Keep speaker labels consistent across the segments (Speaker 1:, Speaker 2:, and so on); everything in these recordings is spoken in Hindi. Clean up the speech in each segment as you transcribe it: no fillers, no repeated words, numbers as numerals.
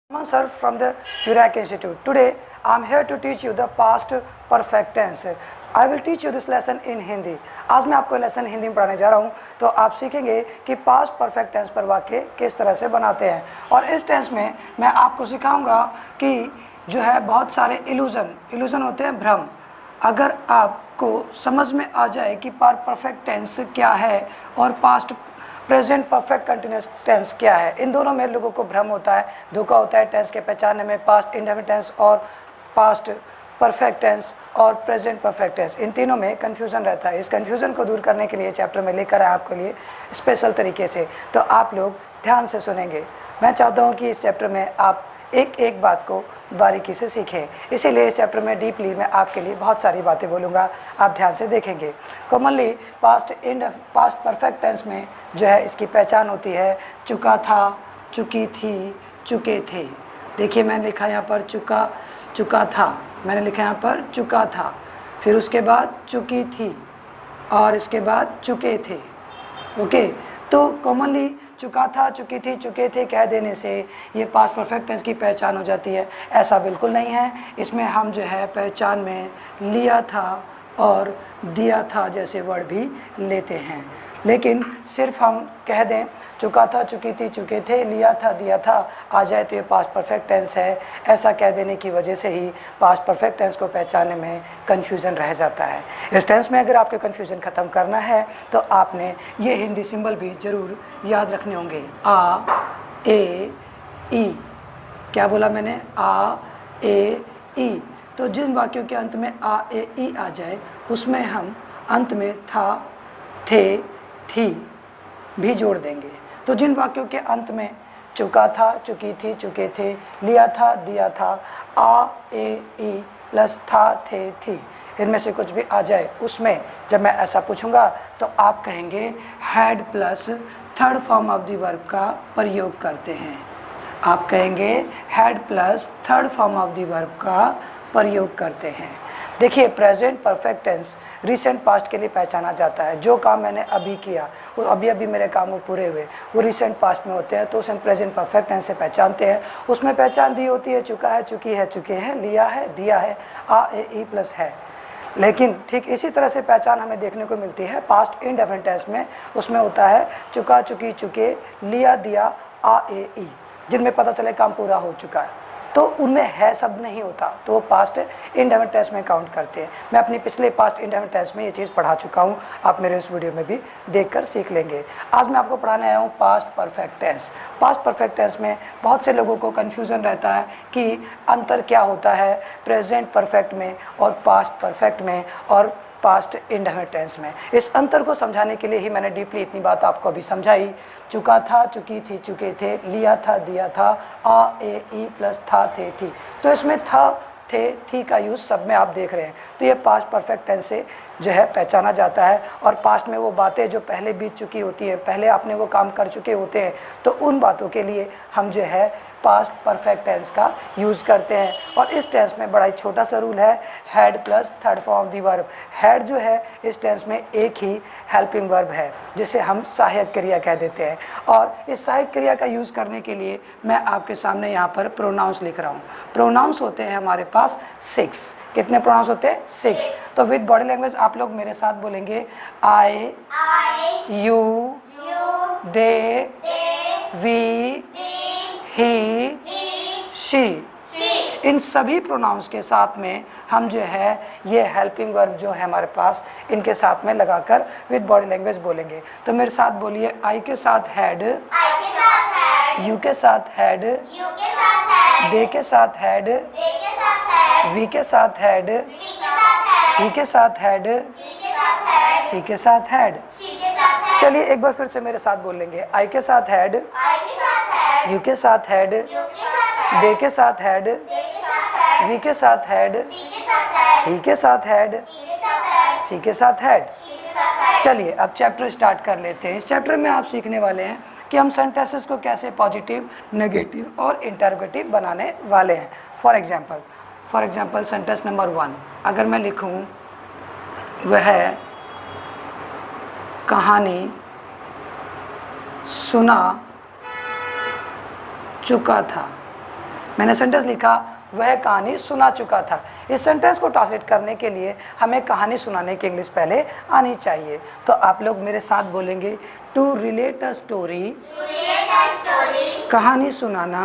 Speaker 1: Sir from the Iraq Institute. Today I am here to teach you the past perfect tense. I will teach you this lesson in Hindi. आज मैं आपको लेसन हिंदी में पढ़ाने जा रहा हूँ, तो आप सीखेंगे कि पास्ट परफेक्ट टेंस पर वाक्य किस तरह से बनाते हैं। और इस टेंस में मैं आपको सिखाऊंगा कि जो है बहुत सारे इल्यूज़न होते हैं, भ्रम। अगर आपको समझ में आ जाए कि परफेक्ट टेंस क्या है और past present perfect continuous tense क्या है, इन दोनों में लोगों को भ्रम होता है, धोखा होता है टेंस के पहचानने में। पास्ट इंडेफिनिट टेंस और पास्ट परफेक्ट टेंस और प्रेजेंट परफेक्ट टेंस, इन तीनों में कन्फ्यूज़न रहता है। इस कन्फ्यूज़न को दूर करने के लिए चैप्टर में लेकर आए आपके लिए स्पेशल तरीके से, तो आप लोग ध्यान से सुनेंगे। मैं चाहता हूँ कि इस चैप्टर में आप एक एक बात को बारीकी से सीखें, इसीलिए इस चैप्टर में डीपली मैं आपके लिए बहुत सारी बातें बोलूँगा, आप ध्यान से देखेंगे। कॉमनली पास्ट परफेक्ट टेंस में जो है इसकी पहचान होती है चुका था, चुकी थी, चुके थे। देखिए मैंने लिखा यहाँ पर चुका था, मैंने लिखा यहाँ पर चुका था, फिर उसके बाद चुकी थी और इसके बाद चुके थे। ओके, तो कॉमनली चुका था, चुकी थी, चुके थे कह देने से ये पास्ट परफेक्ट टेंस की पहचान हो जाती है। ऐसा बिल्कुल नहीं है, इसमें हम जो है पहचान में लिया था और दिया था जैसे वर्ड भी लेते हैं। लेकिन सिर्फ हम कह दें चुका था, चुकी थी, चुके थे, लिया था, दिया था आ जाए तो ये पास्ट परफेक्ट टेंस है, ऐसा कह देने की वजह से ही पास्ट परफेक्ट टेंस को पहचानने में कन्फ्यूज़न रह जाता है। इस टेंस में अगर आपके कन्फ्यूज़न ख़त्म करना है तो आपने ये हिंदी सिंबल भी ज़रूर याद रखने होंगे। आ, ए, ई। क्या बोला मैंने? आ, ए, ई। तो जिन वाक्यों के अंत में आ, ए, ई आ जाए उसमें हम अंत में था, थे, थी भी जोड़ देंगे। तो जिन वाक्यों के अंत में चुका था, चुकी थी, चुके थे, लिया था, दिया था, आ, ए, ई प्लस था, थे, थी, इनमें से कुछ भी आ जाए, उसमें जब मैं ऐसा पूछूंगा तो आप कहेंगे had plus third form of the verb का प्रयोग करते हैं। आप कहेंगे had plus third form of the verb का प्रयोग करते हैं। देखिए present perfect tense recent past के लिए पहचाना जाता है। जो काम मैंने अभी किया, वो अभी मेरे काम वो पूरे हुए, वो रिसेंट पास्ट में होते हैं, तो उसे हम प्रेजेंट परफेक्ट टेंस से पहचानते हैं। उसमें पहचान दी होती है चुका है, चुकी है, चुके हैं, लिया है, दिया है, आ, ए, ई प्लस है। लेकिन ठीक इसी तरह से पहचान हमें देखने को मिलती है पास्ट इंडेफिनिट टेंस में। उसमें होता है चुका, चुकी, चुके, लिया, दिया, आ, ए, ई, जिनमें पता चले काम पूरा हो चुका है, तो उनमें है शब्द नहीं होता, तो वो पास्ट इंडेफिनिट टेंस में काउंट करते हैं। मैं अपनी पिछले पास्ट इंडेफिनिट टेंस में ये चीज़ पढ़ा चुका हूँ, आप मेरे इस वीडियो में भी देखकर सीख लेंगे। आज मैं आपको पढ़ाने आया हूँ past perfect tense. Past perfect tense में बहुत से लोगों को कन्फ्यूज़न रहता है कि अंतर क्या होता है प्रेजेंट परफेक्ट में और पास्ट परफेक्ट में और पास्ट इंडेफिनिट टेंस में। इस अंतर को समझाने के लिए ही मैंने डीपली इतनी बात आपको अभी समझाई। चुका था, चुकी थी, चुके थे, लिया था, दिया था, आ, ए, ई प्लस था, थे, थी। तो इसमें था, थे, थी का यूज़ सब में आप देख रहे हैं, तो ये पास्ट परफेक्ट टेंस से जो है पहचाना जाता है। और पास्ट में वो बातें जो पहले बीत चुकी होती हैं, पहले आपने वो काम कर चुके होते हैं, तो उन बातों के लिए हम जो है पास्ट परफेक्ट टेंस का यूज़ करते हैं। और इस टेंस में बड़ा ही छोटा सा रूल है, had plus third form the verb. Had जो है इस टेंस में एक ही हेल्पिंग वर्ब है, जिसे हम सहायक क्रिया कह देते हैं। और इस सहायक क्रिया का यूज़ करने के लिए मैं आपके सामने यहाँ पर प्रोनाउंस लिख रहा हूँ। प्रोनाउंस होते हैं हमारे पास 6। कितने प्रोनाउंस होते हैं? 6। तो विद बॉडी लैंग्वेज आप लोग मेरे साथ बोलेंगे I, you, they, we, he, she. इन सभी प्रोनाउंस के साथ में हम जो है ये हेल्पिंग वर्ब जो है हमारे पास, इनके साथ में लगाकर विद बॉडी लैंग्वेज बोलेंगे। तो मेरे साथ बोलिए आई के साथ हैड, यू के साथ हैड, दे के साथ हैड, वी के साथ हैड, ही के साथ हैड, सी के साथ हैड। चलिए एक बार फिर से मेरे साथ बोल लेंगे। आई के साथ हैड, यू के साथ हैड, दे के साथ हैड, वी के साथ हैड, ही के साथ हैड, सी के साथ हैड। चलिए अब चैप्टर स्टार्ट कर लेते हैं। इस चैप्टर में आप सीखने वाले हैं कि हम सेंटेंसेस को कैसे पॉजिटिव, नेगेटिव और इंटरोगेटिव बनाने वाले हैं। फॉर एग्जाम्पल सेंटेंस नंबर 1 अगर मैं लिखूं, वह कहानी सुना चुका था, मैंने सेंटेंस लिखा वह कहानी सुना चुका था। इस सेंटेंस को ट्रांसलेट करने के लिए हमें कहानी सुनाने की इंग्लिश पहले आनी चाहिए। तो आप लोग मेरे साथ बोलेंगे टू रिलेट अ स्टोरी, कहानी सुनाना,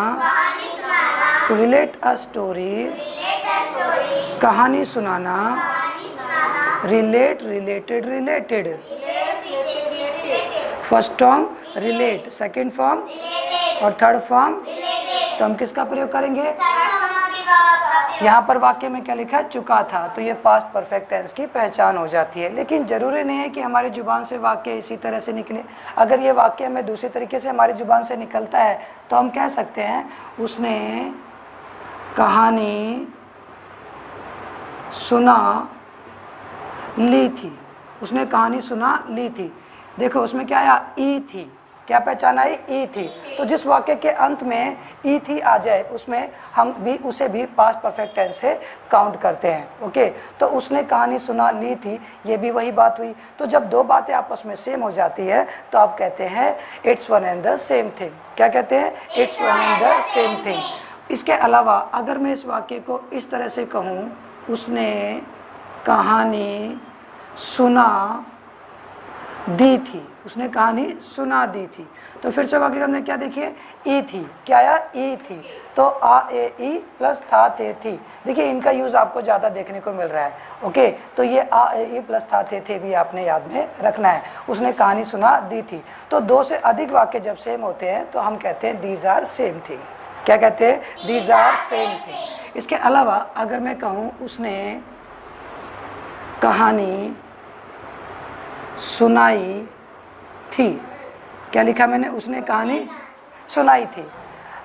Speaker 1: टू रिलेट अ स्टोरी, कहानी सुनाना, relate, related, related. First form relate, second form और थर्ड फॉर्म। तो हम किसका प्रयोग करेंगे? यहाँ पर वाक्य में क्या लिखा है? चुका था। तो ये पास्ट परफेक्ट टेंस की पहचान हो जाती है। लेकिन ज़रूरी नहीं है कि हमारी ज़ुबान से वाक्य इसी तरह से निकले। अगर ये वाक्य हमें दूसरे तरीके से हमारी ज़ुबान से निकलता है तो हम कह सकते हैं उसने कहानी सुना ली थी। उसने कहानी सुना ली थी। देखो उसमें क्या आया? ई थी। क्या पहचान आई? ई थी। तो जिस वाक्य के अंत में ई थी आ जाए उसमें हम भी उसे भी पास्ट परफेक्ट टेंस से काउंट करते हैं। ओके, तो उसने कहानी सुना ली थी, ये भी वही बात हुई। तो जब दो बातें आपस में सेम हो जाती है तो आप कहते हैं it's one and the same thing. क्या कहते हैं? It's one and the same thing. इसके अलावा अगर मैं इस वाक्य को इस तरह से कहूँ, उसने कहानी सुना दी थी, उसने कहानी सुना दी थी। तो फिर से वाक्य में क्या देखिए? ई थी। क्या आया? ई थी। तो आ ए ई प्लस था थे थी। देखिए इनका यूज़ आपको ज़्यादा देखने को मिल रहा है। ओके, तो ये आ ए ई प्लस था थे भी आपने याद में रखना है। उसने कहानी सुना दी थी। तो दो से अधिक वाक्य जब सेम होते हैं तो हम कहते हैं दीज आर सेम थिंग। क्या कहते हैं? These are same thing. इसके अलावा अगर मैं कहूँ उसने कहानी सुनाई थी। क्या लिखा मैंने? उसने कहानी सुनाई थी।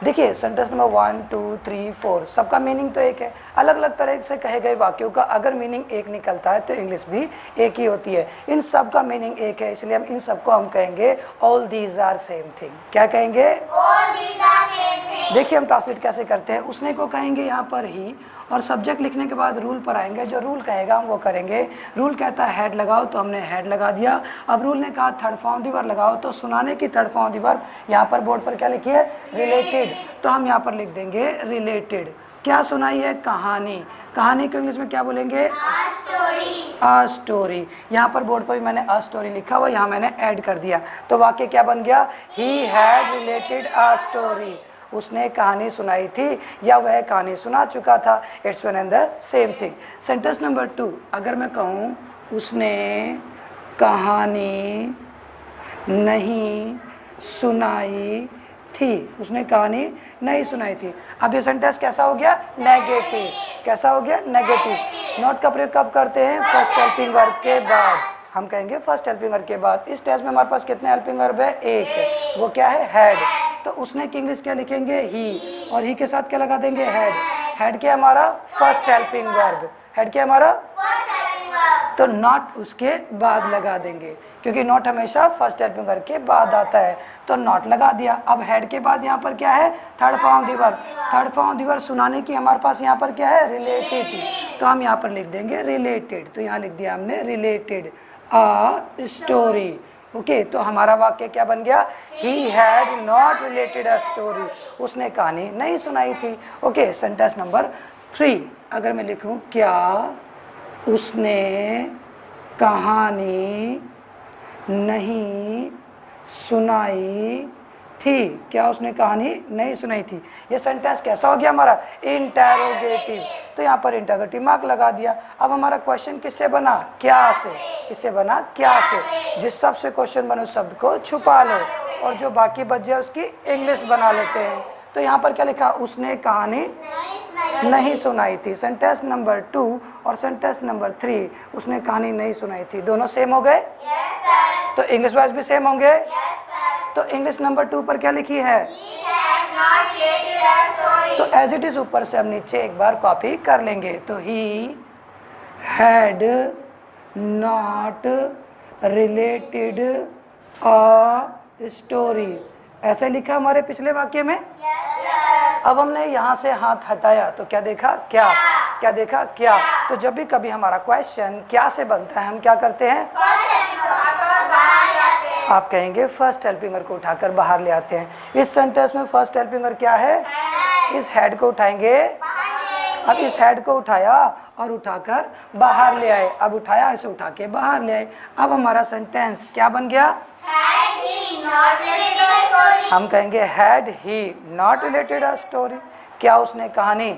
Speaker 1: देखिए सेंटेंस नंबर 1 2 3 4 सबका मीनिंग तो एक है। अलग अलग तरह से कहे गए वाक्यों का अगर मीनिंग एक निकलता है तो इंग्लिश भी एक ही होती है। इन सब का मीनिंग एक है, इसलिए हम इन सबको हम कहेंगे all these are same thing. क्या कहेंगे? All these are same thing. देखिए हम ट्रांसलेट कैसे करते हैं। उसने को कहेंगे यहाँ पर ही और सब्जेक्ट लिखने के बाद रूल पर आएंगे। जो रूल कहेगा हम वो करेंगे। रूल कहता है हेड लगाओ, तो हमने हेड लगा दिया। अब रूल ने कहा थर्ड फॉर्म दी वर्ब लगाओ, तो सुनाने की थर्ड फॉर्म दी वर्ब यहाँ पर बोर्ड पर क्या लिखी है? रिलेटेड। तो हम यहाँ पर लिख देंगे रिलेटेड। क्या सुनाई है? कहानी। कहानी को इंग्लिश में क्या बोलेंगे? A story. यहाँ पर बोर्ड पर भी मैंने अ स्टोरी लिखा हुआ, यहाँ मैंने ऐड कर दिया। तो वाक्य क्या बन गया? He had related a story. उसने कहानी सुनाई थी या वह कहानी सुना चुका था। It's one and the same thing. Sentence number 2 अगर मैं कहूँ उसने कहानी नहीं सुनाई थी। उसने कहानी नहीं सुनाई थी। अब ये सेंटेंस कैसा हो गया? नेगेटिव। कैसा हो गया? नेगेटिव। नॉट का प्रयोग कब करते हैं? फर्स्ट हेल्पिंग वर्ब के बाद। हम कहेंगे फर्स्ट हेल्पिंग वर्ब के बाद। इस टेस्ट में हमारे पास कितने हेल्पिंग वर्ब है? एक। वो क्या है? हैड। तो उसने की इंग्लिश क्या लिखेंगे? ही। और ही के साथ क्या लगा देंगे? हैड। हैड क्या हमारा? First helping verb. हैड क्या हमारा? तो नॉट उसके बाद लगा देंगे, क्योंकि नॉट हमेशा फर्स्ट हेल्पिंग वर्ब के बाद आता है। तो नॉट लगा दिया। अब हेड के बाद यहाँ पर क्या है? थर्ड फॉर्म दी वर्ब। थर्ड फॉर्म दी वर्ब सुनाने की हमारे पास यहाँ पर क्या है? रिलेटेड। तो हम यहाँ पर लिख देंगे रिलेटेड। तो यहाँ लिख दिया हमने रिलेटेड अ स्टोरी। ओके, तो हमारा वाक्य क्या बन गया? He had not related a story. उसने कहानी नहीं सुनाई थी। ओके, सेंटेंस नंबर 3 अगर मैं लिखूँ क्या उसने कहानी नहीं सुनाई थी। क्या उसने कहानी नहीं सुनाई थी। ये सेंटेंस कैसा हो गया हमारा? इंटरोगेटिव। तो यहाँ पर इंटरोगेटिव मार्क लगा दिया। अब हमारा क्वेश्चन किससे बना? क्या से। किससे बना? क्या से। जिस शब्द से क्वेश्चन बने उस शब्द को छुपा लो और जो बाकी बच जाए उसकी इंग्लिश बना लेते हैं। तो यहाँ पर क्या लिखा? उसने कहानी नहीं सुनाई थी। सेंटेंस नंबर 2 और सेंटेंस नंबर 3 उसने कहानी नहीं सुनाई थी। दोनों सेम हो गए? तो इंग्लिश वाइज भी सेम होंगे? तो इंग्लिश नंबर 2 पर क्या लिखी है? तो एज इट इज ऊपर से हम नीचे एक बार कॉपी कर लेंगे। तो he had not related a story. ऐसे लिखा हमारे पिछले वाक्य में। अब हमने यहाँ से हाथ हटाया तो क्या देखा? क्या। क्या देखा? क्या। तो जब भी कभी हमारा क्वेश्चन क्या से बनता है हम क्या करते हैं? आप कहेंगे फर्स्ट हेल्पिंग वर्ब को उठाकर बाहर ले आते हैं। इस सेंटेंस में फर्स्ट हेल्पिंग वर्ब क्या है? इस हेड को उठाएंगे, अब इस हेड को उठाया और उठाकर बाहर ले आए, अब उठाया इसे उठा के बाहर ले आए। अब हमारा सेंटेंस क्या बन गया?
Speaker 2: Had he not related a story?
Speaker 1: हम कहेंगे had he not related a story, क्या उसने कहानी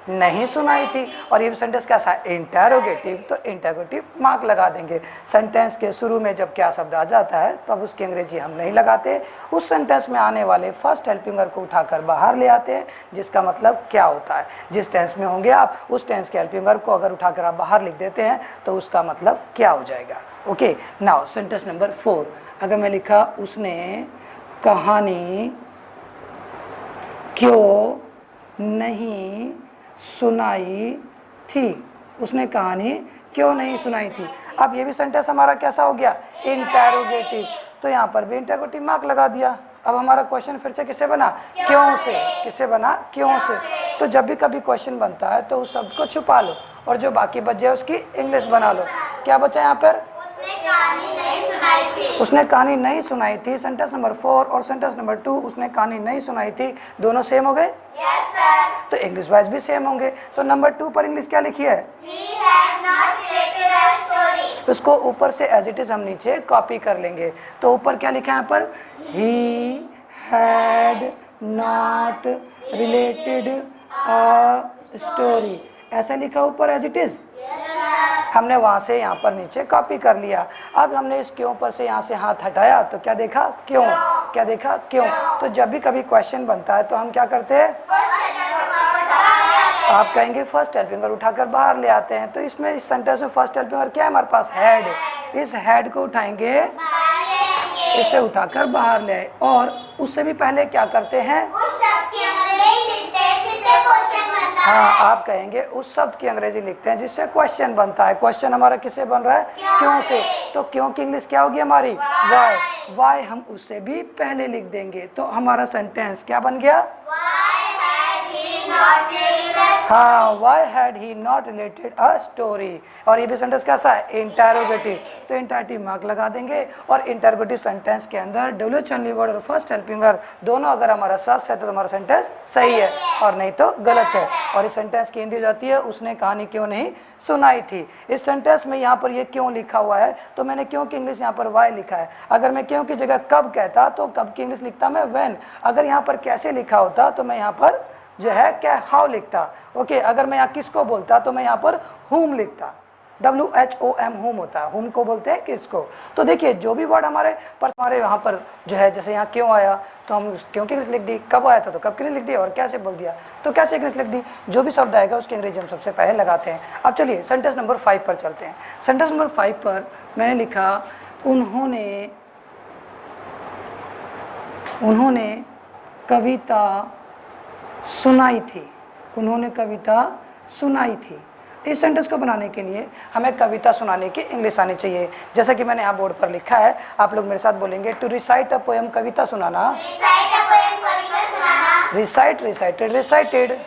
Speaker 1: नहीं सुनाई थी। और ये सेंटेंस कैसा है? इंटरोगेटिव, तो इंटरोगेटिव मार्क लगा देंगे। सेंटेंस के शुरू में जब क्या शब्द आ जाता है तो अब उसकी अंग्रेजी हम नहीं लगाते, उस सेंटेंस में आने वाले फर्स्ट हेल्पिंग वर्ब को उठाकर बाहर ले आते हैं, जिसका मतलब क्या होता है। जिस टेंस में होंगे आप, उस टेंस के हेल्पिंग वर्ब को अगर उठाकर आप बाहर लिख देते हैं तो उसका मतलब क्या हो जाएगा। ओके, नाउ सेंटेंस नंबर 4, अगर मैं लिखा उसने कहानी क्यों नहीं सुनाई थी, उसने कहानी क्यों नहीं सुनाई थी। अब ये भी सेंटेंस हमारा कैसा हो गया? इंटरोगेटिव, तो यहाँ पर भी इंटरोगेटिव मार्क लगा दिया। अब हमारा क्वेश्चन फिर से किससे बना? क्यों से। किससे बना? क्यों से। तो जब भी कभी क्वेश्चन बनता है तो उस शब्द को छुपा लो और जो बाकी बच जाए उसकी इंग्लिश बना लो। क्या बचा यहाँ पर?
Speaker 2: उसने कहानी नहीं सुनाई थी।
Speaker 1: उसने कहानी नहीं सुनाई थी। सेंटेंस नंबर 4 और सेंटेंस नंबर 2 उसने कहानी नहीं सुनाई थी, दोनों सेम हो गए?
Speaker 2: Yes sir.
Speaker 1: तो इंग्लिश वाइज भी सेम होंगे। तो नंबर 2 पर इंग्लिश क्या लिखी है?
Speaker 2: He had not related a story.
Speaker 1: उसको ऊपर से एज इट इज हम नीचे कॉपी कर लेंगे। तो ऊपर क्या लिखा है यहाँ पर? He had not related a story, ऐसा लिखा ऊपर एज इट इज। हमने वहाँ से यहाँ पर नीचे कॉपी कर लिया। अब हमने इस क्यों पर से यहाँ से हाथ हटाया तो क्या देखा? क्यों। क्या देखा? क्यों। तो जब भी कभी क्वेश्चन बनता है तो हम क्या करते हैं? आप कहेंगे फर्स्ट हेल्पिंग वर्ब उठाकर बाहर ले आते हैं। तो इसमें इस सेंटेंस में फर्स्ट हेल्पिंग वर्ब क्या है हमारे पास? हैड। इस हैड को उठाएंगे, इसे उठाकर बाहर ले आए, और उससे भी पहले क्या करते हैं?
Speaker 2: उस शब्द की अंग्रेजी लिखते हैं जिससे क्वेश्चन बनता है।
Speaker 1: हाँ, आप कहेंगे उस शब्द की अंग्रेजी लिखते हैं जिससे क्वेश्चन बनता है। क्वेश्चन हमारा किससे बन रहा है? क्यों से। तो क्यों की इंग्लिश क्या होगी हमारी? वाई। वाई हम उससे भी पहले लिख देंगे। तो हमारा सेंटेंस क्या बन गया? हाँ, why had he not related a story. और ये भी सेंटेंस कैसा है? इंटरोगेटिव, तो इंटरोगेटिव मार्क लगा देंगे। और इंटरोगेटिव सेंटेंस के अंदर डब्ल्यूएच ओनली वर्ड और फर्स्ट हेल्पिंग वर्ब दोनों अगर हमारा साथ है तो हमारा सेंटेंस सही है, और नहीं तो गलत है। और इस सेंटेंस की हिंदी हो जाती है उसने कहानी क्यों नहीं सुनाई थी। इस सेंटेंस में यहाँ पर ये क्यों लिखा हुआ है तो मैंने क्यों की इंग्लिश यहाँ पर वाई लिखा है। अगर मैं क्यों की जगह कब कहता तो कब की इंग्लिश लिखता मैं व्हेन। अगर यहाँ पर कैसे लिखा होता तो मैं यहाँ पर जो है क्या हाउ लिखता। ओके, अगर मैं यहाँ किसको बोलता तो मैं यहाँ पर whom लिखता। WHOM होम होता है, होम को बोलते हैं किसको। तो देखिए जो भी वर्ड हमारे यहाँ पर जो है, जैसे यहाँ क्यों आया तो हम क्यों की इंग्लिश लिख दी, कब आया था तो कब के लिए लिख दी, और कैसे बोल दिया तो कैसे इंग्लिश लिख दी। जो भी शब्द आएगा उसकी अंग्रेजी हम सबसे पहले लगाते हैं। अब चलिए सेंटेंस नंबर 5 पर चलते हैं। सेंटेंस नंबर 5 पर मैंने लिखा उन्होंने कविता सुनाई थी। उन्होंने कविता सुनाई थी। इस सेंटेंस को बनाने के लिए हमें कविता सुनाने की इंग्लिश आनी चाहिए। जैसा कि मैंने यहाँ बोर्ड पर लिखा है, आप लोग मेरे साथ बोलेंगे टू रिसाइट अ पोएम, कविता सुनाना।
Speaker 2: रिसाइट अ पोएम, कविता सुनाना।
Speaker 1: Recite, recited, recited.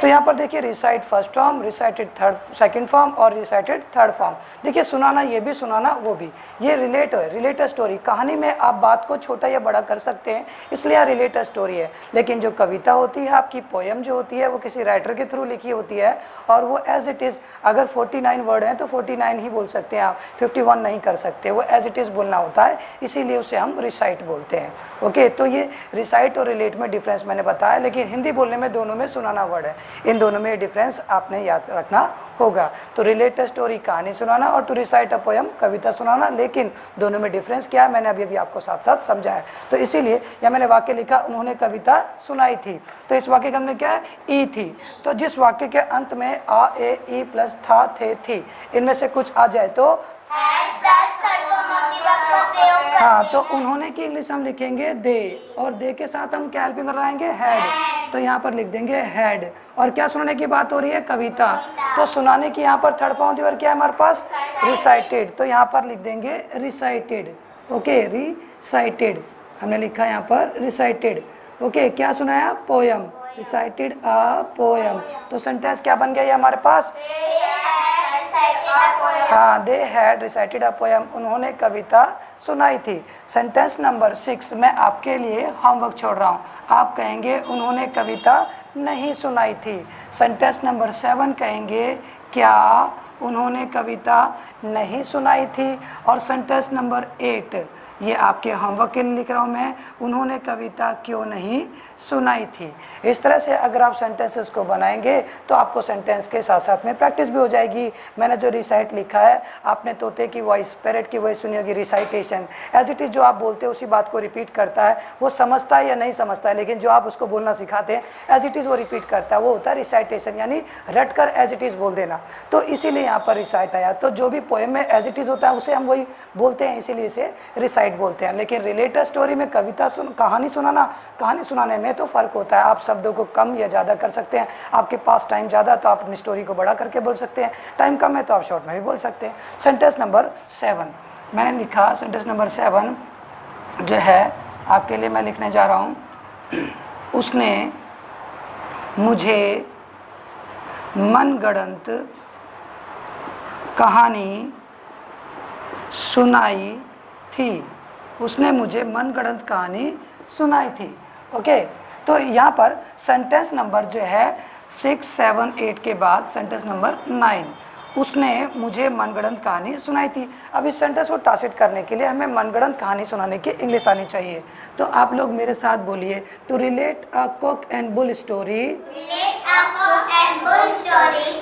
Speaker 1: तो यहाँ पर देखिए recite first form, recited second form और रिसाइटेड थर्ड फॉर्म। देखिए सुनाना, ये भी सुनाना वो भी, ये रिलेट है, रिलेट अ स्टोरी। कहानी में आप बात को छोटा या बड़ा कर सकते हैं, इसलिए यहाँ रिलेट अ स्टोरी है। लेकिन जो कविता होती है आपकी, पोएम जो होती है वो किसी राइटर के थ्रू लिखी होती है और वो एज इट इज़, अगर 49 वर्ड हैं तो 49 ही बोल सकते हैं आप, 51 नहीं कर सकते, वो एज इट इज़ बोलना होता है, इसीलिए उसे हम रिसाइट बोलते हैं। ओके, तो ये रिसाइट और रिलेट में डिफरेंस मैंने बताया, लेकिन हिंदी बोलने में दोनों में सुनाना वर्ड है, इन दोनों में डिफरेंस आपने याद रखना होगा। तो रिलेट अ स्टोरी कहानी सुनाना और टू रिसाइट अ पोएम कविता सुनाना, लेकिन दोनों में डिफरेंस क्या है मैंने अभी आपको साथ साथ समझाया। तो इसीलिए यह मैंने वाक्य लिखा उन्होंने कविता सुनाई थी। तो इस वाक्य का हमने क्या है? ई थी। तो जिस वाक्य के अंत में आ, ए, ई प्लस था, थे, थी, इनमें से कुछ आ जाए तो हाँ, तो उन्होंने की इंग्लिश हम लिखेंगे दे, और दे के साथ हम क्या हेल्पिंग लगाएंगे? हैड। तो यहाँ पर लिख देंगे हैड। और क्या सुनाने की बात हो रही है? कविता। तो सुनाने की यहाँ पर थर्ड फॉर्म वर्ड क्या है हमारे पास? रिसाइटेड। तो यहाँ पर लिख देंगे रिसाइटेड। ओके, रिसाइटेड हमने लिखा यहाँ पर रिसाइटेड। ओके, क्या सुनाया? Poem, recited a poem. तो सेंटेंस क्या बन गया ये हमारे पास? हाँ, they had recited a poem, उन्होंने कविता सुनाई थी। सेंटेंस नंबर 6 मैं आपके लिए होमवर्क छोड़ रहा हूँ। आप कहेंगे उन्होंने कविता नहीं सुनाई थी। सेंटेंस नंबर 7 कहेंगे क्या उन्होंने कविता नहीं सुनाई थी। और सेंटेंस नंबर 8 ये आपके होमवर्क के लिए लिख रहा हूँ मैं, उन्होंने कविता क्यों नहीं सुनाई थी। इस तरह से अगर आप सेंटेंसेस को बनाएंगे तो आपको सेंटेंस के साथ साथ में प्रैक्टिस भी हो जाएगी। मैंने जो रिसाइट लिखा है, आपने तोते की वॉइस, पैरेट की वॉइस सुनी होगी, रिसाइटेशन। एज इट इज़ जो आप बोलते हैं उसी बात को रिपीट करता है, वो समझता है या नहीं समझता है, लेकिन जो आप उसको बोलना सिखाते हैं एज इट इज़ वो रिपीट करता है, वो होता है रिसाइटेशन, यानी रट कर एज इट इज़ बोल देना। तो इसीलिए यहाँ पर रिसाइट आया। तो जो भी पोएम में एज इट इज़ होता है उसे हम वही बोलते हैं, इसीलिए इसे रिसाइट बोलते हैं। लेकिन रिलेटेड स्टोरी में कविता कहानी सुनाना, कहानी सुनाने में तो फ़र्क होता है। आप शब्दों को कम या ज़्यादा कर सकते हैं। आपके पास टाइम ज़्यादा तो आप अपनी स्टोरी को बड़ा करके बोल सकते हैं, टाइम कम है तो आप शॉर्ट में भी बोल सकते हैं। सेंटेंस नंबर 7 मैंने लिखा। सेंटेंस नंबर 7 जो है आपके लिए मैं लिखने जा रहा हूँ। उसने मुझे मनगढ़ंत कहानी सुनाई थी। उसने मुझे मनगढ़ंत कहानी सुनाई थी। ओके, तो यहाँ पर सेंटेंस नंबर जो है 6, 7, 8 के बाद सेंटेंस नंबर 9, उसने मुझे मनगढ़ंत कहानी सुनाई थी। अब इस सेंटेंस को ट्रांसलेट करने के लिए हमें मनगढ़ंत कहानी सुनाने की इंग्लिश आनी चाहिए। तो आप लोग मेरे साथ बोलिए, to relate a cock and bull story,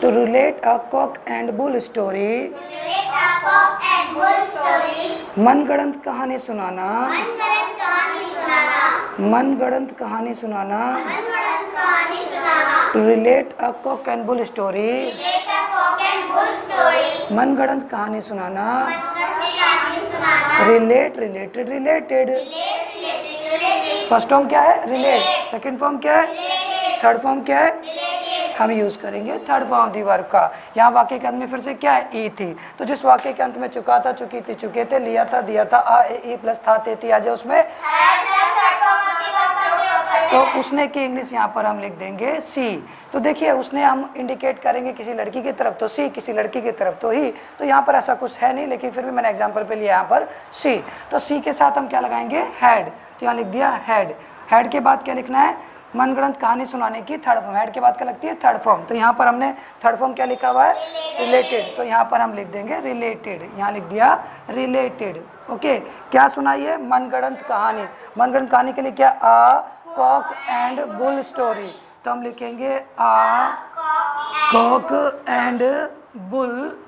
Speaker 1: to relate a cock and bull story, मनगढ़ंत कहानी सुनाना, मनगढ़ंत कहानी सुनाना, to relate a cock and bull story, मनगढ़ंत कहानी सुनाना, relate, related, related. First form क्या है? रिलेट। सेकंड फॉर्म क्या है? थर्ड फॉर्म क्या है? हम यूज करेंगे थर्ड फॉर्म दी वर्ब का। यहाँ वाक्य के अंत में फिर से क्या है? ई थी। तो जिस वाक्य के अंत में चुका था, चुकी थी, चुके थे, लिया था, दिया था, आ ए ई प्लस था थे थी आ जाए उसमें, तो उसने की इंग्लिश यहाँ पर हम लिख देंगे सी। तो देखिए उसने हम इंडिकेट करेंगे किसी लड़की की तरफ तो सी, किसी लड़की की तरफ तो ही। तो यहाँ पर ऐसा कुछ है नहीं, लेकिन फिर भी मैंने एग्जाम्पल पे लिया यहाँ पर सी। तो सी के साथ हम क्या लगाएंगे? हैड। तो यहाँ लिख दिया हैड। हैड के बाद क्या लिखना है? मनगढ़ंत कहानी सुनाने की थर्ड फॉर्म। हेड के बाद क्या लगती है? Third form. तो यहाँ पर हमने थर्ड फॉर्म क्या लिखा हुआ है? रिलेटेड। तो यहाँ पर हम लिख देंगे रिलेटेड। यहाँ लिख दिया रिलेटेड। ओके, क्या सुनाइए? मनगढ़ंत कहानी। मनगढ़ंत कहानी के लिए क्या? A cock and bull story. तो हम लिखेंगे a cock and bull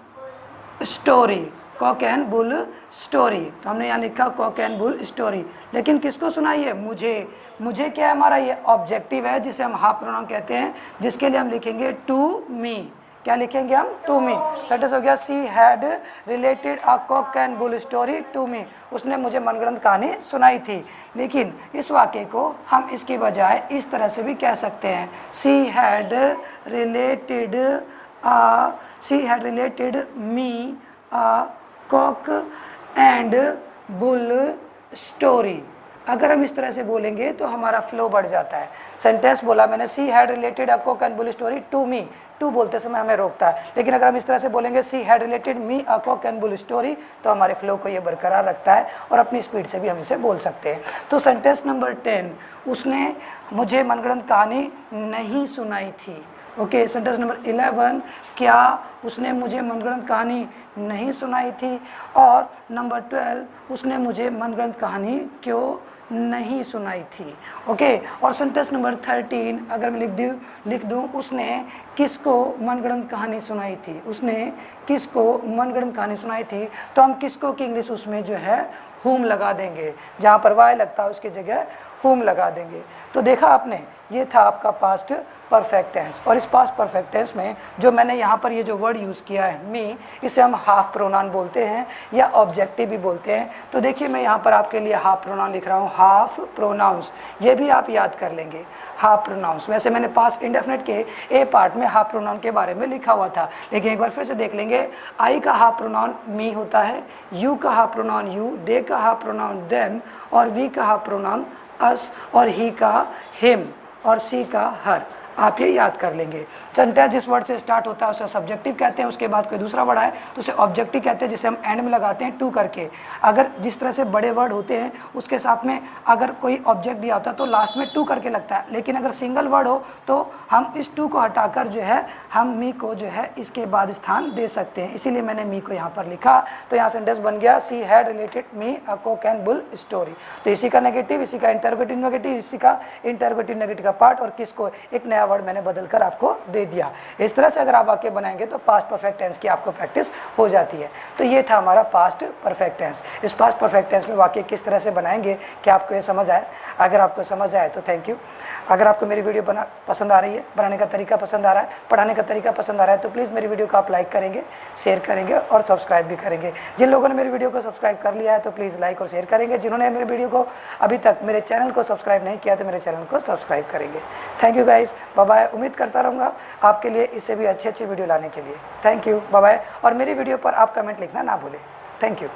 Speaker 1: story, cock and bull story. तो हमने यहाँ लिखा कॉक एंड बुल स्टोरी। लेकिन किसको सुनाई है? मुझे। मुझे क्या है? हमारा ये ऑब्जेक्टिव है जिसे हम हाफ प्रोनाउन कहते हैं, जिसके लिए हम लिखेंगे टू मी। क्या लिखेंगे हम? To me. सेंटेंस हो गया, she had related a cock and bull story to me. उसने मुझे मनगढ़ंत कहानी सुनाई थी। लेकिन इस वाक्य को हम इसकी बजाय इस तरह से भी कह सकते हैं, सी had related she had related me a cock and bull story। अगर हम इस तरह से बोलेंगे तो हमारा फ्लो बढ़ जाता है। सेंटेंस बोला मैंने, she had related a cock and bull story to me. टू बोलते समय हमें रोकता है, लेकिन अगर हम इस तरह से बोलेंगे सी had related me a cock and bull story, तो हमारे फ्लो को ये बरकरार रखता है और अपनी स्पीड से भी हम इसे बोल सकते हैं। तो सेंटेंस नंबर 10, उसने मुझे मनगढ़ंत कहानी नहीं सुनाई थी। ओके, सेंटेंस नंबर 11, क्या उसने मुझे मनगढ़ंत कहानी नहीं सुनाई थी। और नंबर 12, उसने मुझे मनगढ़ंत कहानी क्यों नहीं सुनाई थी। ओके, और सेंटेंस नंबर 13 अगर मैं लिख दूँ उसने किसको मनगढ़ंत कहानी सुनाई थी। उसने किसको मनगढ़ंत कहानी सुनाई थी, तो हम किसको की इंग्लिश उसमें जो है हुम लगा देंगे। जहाँ पर वाई लगता है उसकी जगह हुम लगा देंगे। तो देखा आपने, ये था आपका पास्ट परफेक्ट टेंस। और इस पास्ट परफेक्ट टेंस में जो मैंने यहाँ पर ये जो वर्ड यूज़ किया है मी, इसे हम हाफ प्रोनाउन बोलते हैं या ऑब्जेक्टिव भी बोलते हैं। तो देखिए मैं यहाँ पर आपके लिए हाफ प्रोनाउन लिख रहा हूँ, हाफ प्रोनाउंस। ये भी आप याद कर लेंगे, हाफ प्रोनाउंस। वैसे मैंने पास्ट इंडेफिनिट के ए पार्ट में हाफ प्रोनाउन के बारे में लिखा हुआ था, लेकिन एक बार फिर से देख लेंगे। आई का हाफ प्रोनाउन मी होता है, यू का हाफ प्रोनाउन यू, दे का हाफ प्रोनाउन देम, और वी का हाफ प्रोनाउन अस, और ही का हिम, और सी का हर। आप ये याद कर लेंगे। सेंटेंस जिस वर्ड से स्टार्ट होता है उसे सब्जेक्टिव कहते हैं, उसके बाद कोई दूसरा वर्ड आए तो उसे ऑब्जेक्टिव कहते हैं, जिसे हम एंड में लगाते हैं टू करके। अगर जिस तरह से बड़े वर्ड होते हैं उसके साथ में अगर कोई ऑब्जेक्ट दिया होता है तो लास्ट में टू करके लगता है, लेकिन अगर सिंगल वर्ड हो तो हम इस टू को हटाकर जो है हम मी को जो है इसके बाद स्थान दे सकते हैं, इसीलिए मैंने मी को यहाँ पर लिखा। तो यहाँ सेंटेंस बन गया she had related me a Coke and bull story. तो इसी का नेगेटिव, इसी का इंटरोगेटिव नेगेटिव, इसी का इंटरोगेटिव नेगेटिव का पार्ट और किसको एक नया वर्ड मैंने बदलकर आपको दे दिया। इस तरह से अगर आप वाक्य बनाएंगे तो पास्ट परफेक्ट टेंस की आपको प्रैक्टिस हो जाती है। तो ये था हमारा पास्ट परफेक्ट टेंस। इस पास्ट परफेक्ट टेंस में वाक्य किस तरह से बनाएंगे, क्या आपको ये समझ आए? अगर आपको समझ आए तो थैंक यू। अगर आपको मेरी वीडियो पसंद आ रही है, बनाने का तरीका पसंद आ रहा है, पढ़ाने का तरीका पसंद आ रहा है तो प्लीज़ मेरी वीडियो को आप लाइक करेंगे, शेयर करेंगे और सब्सक्राइब भी करेंगे। जिन लोगों ने मेरी वीडियो को सब्सक्राइब कर लिया है तो प्लीज़ लाइक और शेयर करेंगे। जिन्होंने मेरी वीडियो को अभी तक मेरे चैनल को सब्सक्राइब नहीं किया तो मेरे चैनल को सब्सक्राइब करेंगे। Thank you guys, bye bye. उम्मीद करता रहूँगा आपके लिए इससे भी अच्छी वीडियो लाने के लिए। Thank you, bye bye. और मेरी वीडियो पर आप कमेंट लिखना ना भूलें। Thank you.